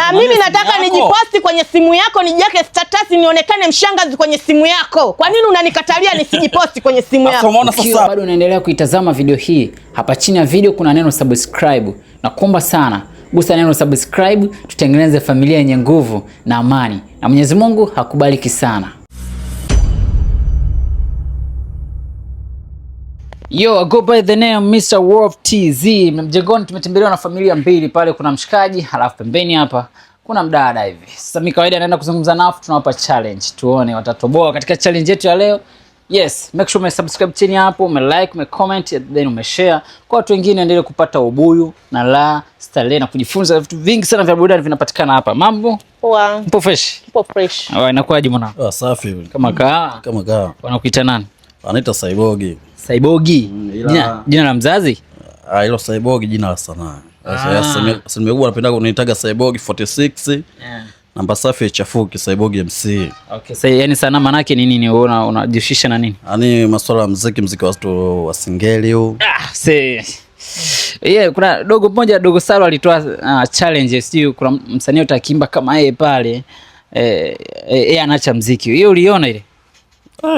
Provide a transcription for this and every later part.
Na mimi nataka nijiposti kwenye simu yako, nijake status nionekane mshangazi kwenye simu yako. Kwa nini unanikatalia nisijiposti kwenye simu yako? Umeona sasa? Bado unaendelea kuitazama video hii. Hapa chini ya video kuna neno subscribe. Nakuomba sana, gusa neno subscribe, tutengeneze familia yenye nguvu na amani. Na Mwenyezi Mungu hakubariki sana. Yo, I go by the name Mr. Wolf TZ. Mjengoni tumetembelewa na familia mbili, pale kuna mshikaji, halafu pembeni hapa kuna mdada hivi. Sasa mimi kawaida naenda kuzungumza nao, tunawapa challenge. Tuone watatoboa katika challenge yetu ya leo. Yes, make sure umesubscribe chini hapo, umelike, umecomment, then umeshare. Kwa watu wengine endelee kupata ubuyu na la starehe na kujifunza vitu vingi sana vya burudani vinapatikana hapa. Mambo? Poa. Mpo fresh? Mpo fresh. Inakuaje mwanangu? Safi. Kama kaa. Kama kaa. Wanakuita nani? Wanaita Cyborg. Cyborg. Jina la mzazi? Hilo Cyborg jina la sanaa. Sasa nimekuwa napenda kuniitaga Cyborg 46. Yeah. Namba safi chafuki Cyborg MC. Okay, sasa yani sanaa maana yake nini? Unajishusha na nini? Yaani masuala ya muziki wa watu wa singeli huo. Yeah, kuna dogo Salo alitoa challenge, sio kuna msanii utakiimba kama yeye pale. Yeye anaacha muziki. Hiyo uliona ile?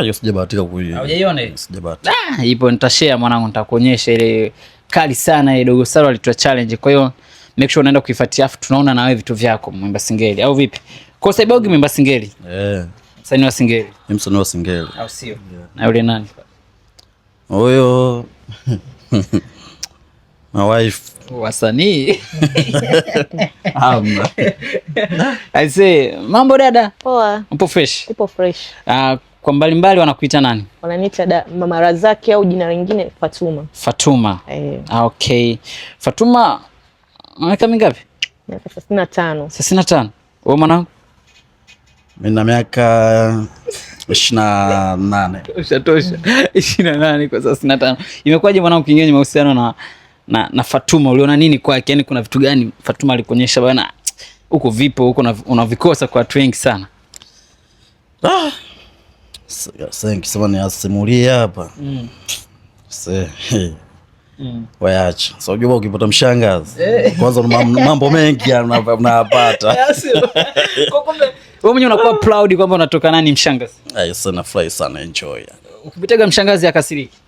Hiyo sijabahatika kuiona. Hujaiona ile? Sijabahatika. Ipo nitashare mwanangu, nitakuonyesha ile kali sana ile dogo Salo alitoa challenge. Kwa hiyo make sure unaenda kuifuatia, afu tunaona na wewe vitu vyako mwimba singeli au vipi? Kwa Cyborg mwimba singeli? Msanii wa singeli. Ni msanii wa singeli. Au sio? Yeah. Na yule nani? Huyo my wife. Wasanii. I say, mambo dada? Poa. Upo fresh? Upo fresh. Kwa mbalimbali wanakuita nani? Wananiita Mama Razaki au jina lingine Fatuma. Fatuma. Okay. Fatuma miaka mingapi? Miaka 65. 65. Wewe mwanangu? Mimi na miaka 28. Tosha. 28 kwa 65. Imekuwaje mwanangu kuingia kwenye mahusiano na Fatuma? Uliona nini kwake? Yaani kuna vitu gani Fatuma alikuonyesha bwana? Uko vipo huko unavikosa kwa watu wengi sana. Sasa nikisema ni asimulie hapa. Waacha. So unajua ukipata mshangazi. Kwanza mambo mengi unapata. Wewe mwenyewe unakuwa proud kwamba unatoka nani mshangazi? Sana fly sana, enjoy. Ukipitaga mshangazi akasiriki?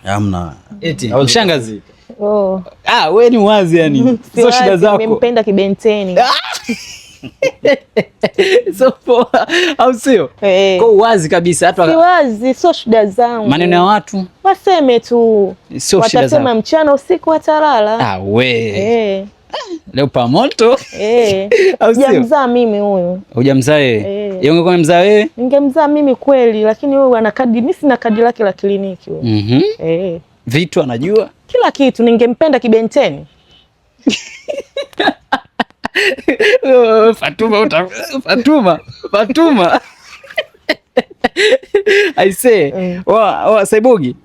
Hamna. Eti mshangazi. Wewe ni wazi yani. Sio shida zako. Nimempenda kibenteni. So poa, au sio? Kwa wazi kabisa, hata wazi, sio shida zangu. Maneno ya watu waseme tu, sio shida zangu. Watasema mchana usiku watalala. Leo pa moto. Hujamzaa mimi huyu. Hujamzaa yeye? Yeye ungekuwa mzaa wewe? Ningemzaa mimi kweli, lakini wewe ana kadi, mimi sina kadi lake la kliniki wewe. Vitu anajua kila kitu, ningempenda kibenteni. Fatuma. I say, Cyborg.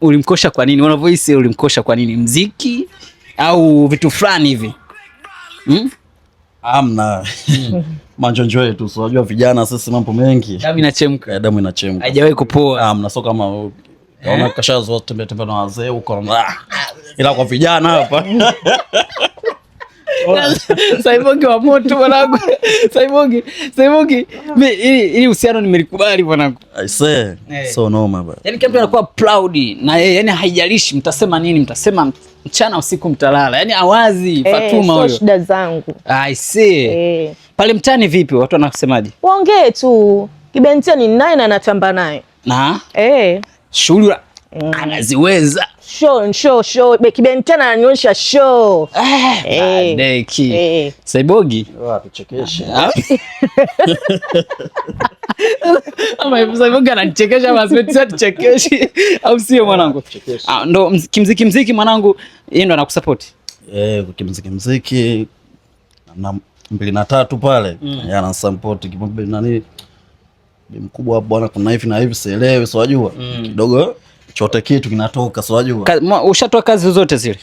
Ulimkosha kwa nini? Una voice ulimkosha kwa nini? Muziki au vitu fulani hivi? Hamna. Manjonjo yetu, unajua vijana sisi mambo mengi. Damu inachemka. Damu inachemka. Haijawahi kupoa. Hamna, sio kama unaona kashazo tembea na wazee huko. Ila kwa vijana hapa. Cyborg wa moto mwanangu. Cyborg. Ili uhusiano nimelikubali mwanangu. I say, so normal baba. Yaani kila mtu anakuwa proud na yeye, yani haijalishi mtasema nini, mtasema mchana usiku mtalala. Yaani awazi Fatuma huyo. Sio shida zangu. I see. Pale mtani vipi? Watu wanasemaje? Waongee tu. Kibenteni naye na natamba naye. Na? Shughuli anaziweza. Show. Kibenteni ananionyesha show. Deki. Cyborg. Tuchekeshe. Ama Cyborg anachekesha ama sio tuchekeshe au sio mwanangu? Ndo kimziki mwanangu, yeye ndo anakusupport. Kimziki na 2 na 3 pale. Yeye ana support kipombe nani? Mkubwa bwana, kuna hivi na hivi sielewi, sio wajua. Kidogo chote kitu kinatoka, sio wajua. Ushatoa kazi zote zile?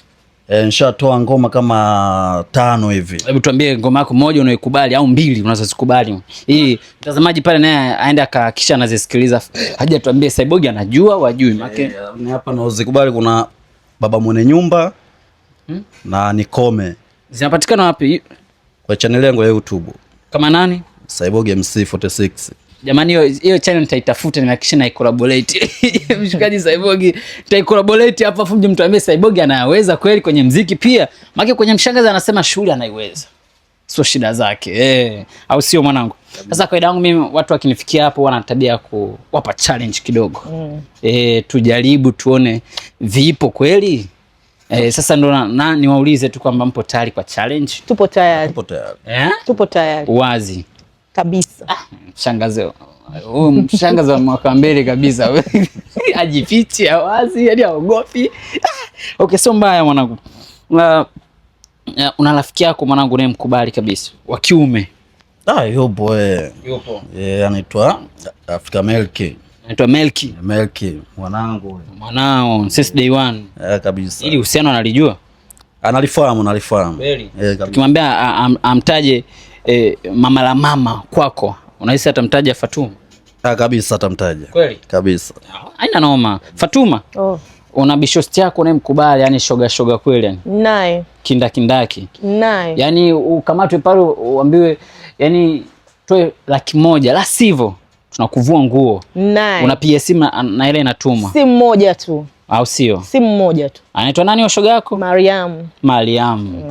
Nishatoa ngoma kama 5 hivi. Hebu tuambie ngoma yako moja unaikubali au 2 unazozikubali. Hii mtazamaji pale naye aende akakisha anazisikiliza. Haja tuambie Cyborg anajua wajui make. Ni hapa nazikubali, kuna Baba Mwenye Nyumba na Nikome. Zinapatikana wapi? Kwa channel yangu ya YouTube. Kama nani? Cyborg MC46. Jamani hiyo channel nitaitafuta nimehakikisha na collaborate. Mshikaji Cyborg nitaicollaborate hapa afu mtu ambaye Cyborg anaweza kweli kwenye muziki pia. Maana kwenye Mshangazi anasema shughuli anaiweza. Sio shida zake. Au sio mwanangu? Sasa kawaida yangu mimi watu wakinifikia hapo wana tabia kuwapa challenge kidogo. Tujaribu tuone vipo kweli. Sasa ndo niwaulize tu kwamba mpo tayari kwa challenge? Tupo tayari. Tupo tayari. Tupo tayari. Wazi. Kabisa. Mshangazi. Mshangazi wa mwaka mbele kabisa. Ajifichi wazi, hadi aogopi. Okay, sio mbaya mwanangu. Una rafiki yako mwanangu naye mkubali kabisa wa kiume? Yupo yupo. Anaitwa Afrika Melki. Anaitwa Melki. Melki mwanangu. Mwanao since day one. Kabisa. Ili uhusiano analifahamu. Analifahamu. Kweli. Ukimwambia amtaje mama la mama kwako, unahisi atamtaja Fatuma? Kabisa atamtaja. Kweli? Kabisa. Haina noma. Fatuma. Una bishosti yako naye mkubali, yani shoga kweli yani. Naye. Kindaki. Naye. Yani ukamatwe pale uambiwe yani toe 100,000 la sivyo tunakuvua nguo. Naye. Unapiga simu na ile inatumwa. Simu moja tu. Au sio? Simu moja tu. Anaitwa nani shoga yako? Mariam.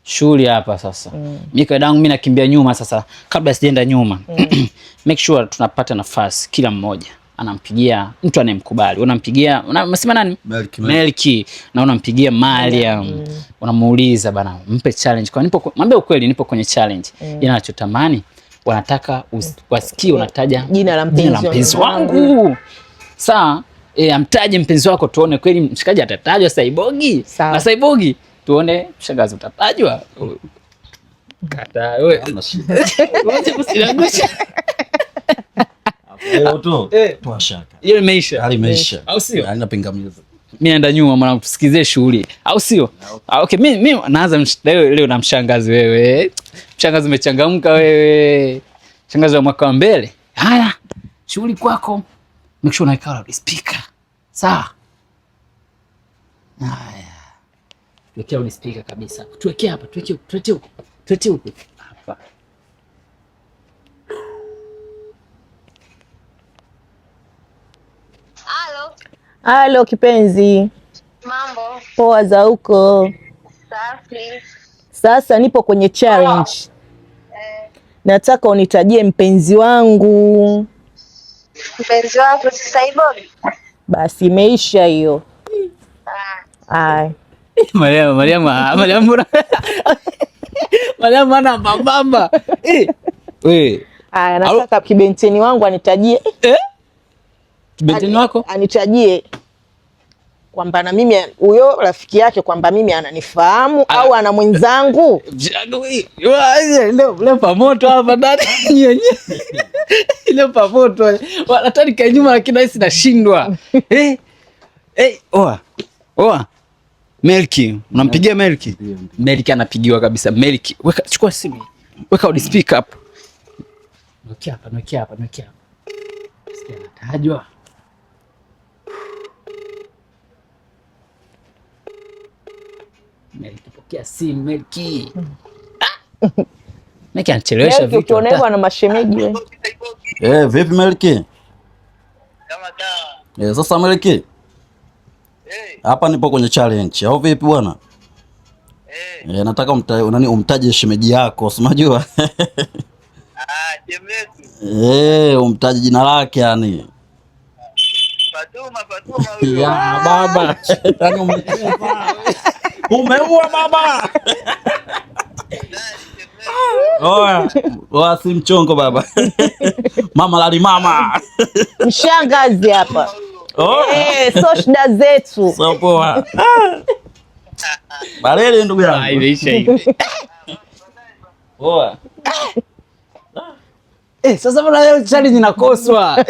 Shughuli hapa sasa. Mimi kadangu mimi nakimbia nyuma sasa kabla sijaenda nyuma. Make sure tunapata nafasi kila mmoja anampigia mtu anayemkubali. Unampigia unasema nani? Melki. Na unampigia Mariam. Unamuuliza bana mpe challenge kwa mwambie ukweli nipo kwenye challenge. Inachotamani wanataka wasikie unataja jina la mpenzi wangu. Sawa? Amtaje mpenzi wako tuone kweli mshikaji atatajwa Cyborg. Na Cyborg tuone Mshangazi utatajwa. Kata wewe. Wacha kusiangusha. Toa shaka. Hiyo imeisha. Au sio? Haina pingamizi. Mimi naenda nyuma mwanangu tusikizie shughuli. Au sio? Okay, mimi naanza leo na Mshangazi wewe. Mshangazi umechangamka wewe. Mshangazi wa mwaka wa mbele. Haya. Shughuli kwako. Make sure unaika loud speaker. Sawa? Haya. Tuwekea loud speaker kabisa. Tuwekea hapa, tuwekea huko. Hapa. Halo kipenzi. Mambo. Poa za huko? Safi. Sasa nipo kwenye challenge. Nataka unitajie mpenzi wangu. Mpenzi wako si Cyborg? Basi imeisha hiyo. Mariam ana babamba. Nataka kibenteni wangu anitajie. Kibenteni wako? Anitajie kwamba na mimi huyo rafiki yake kwamba mimi ananifahamu au ana mwenzangu. Leo pamoto hapa ndani nyenye. Leo pamoto. Wanataka kwa nyuma lakini hisi nashindwa. Oa. Melki, unampigia Melki? Melki anapigiwa kabisa. Melki, chukua simu. Weka loud speaker hapo. Nukia hapa. Sikia anatajwa. Melki, pokea simu Melki. Melki anachelewesha vitu. Ukionewa na mashemeji wewe. Vipi Melki? Kama dawa. Sasa Melki. Hapa nipo kwenye challenge. Au vipi bwana? Nataka umtaje shemeji yako, unajua? Shemeji. Umtaje jina lake yani. Fatuma huyo. Ya baba. Umeua baba. Si mchongo baba. Mama lali mama. Mshangazi hapa. So shida zetu. So poa. Balele ndugu yangu. Imeisha hivi. Sasa mbona leo challenge inakoswa?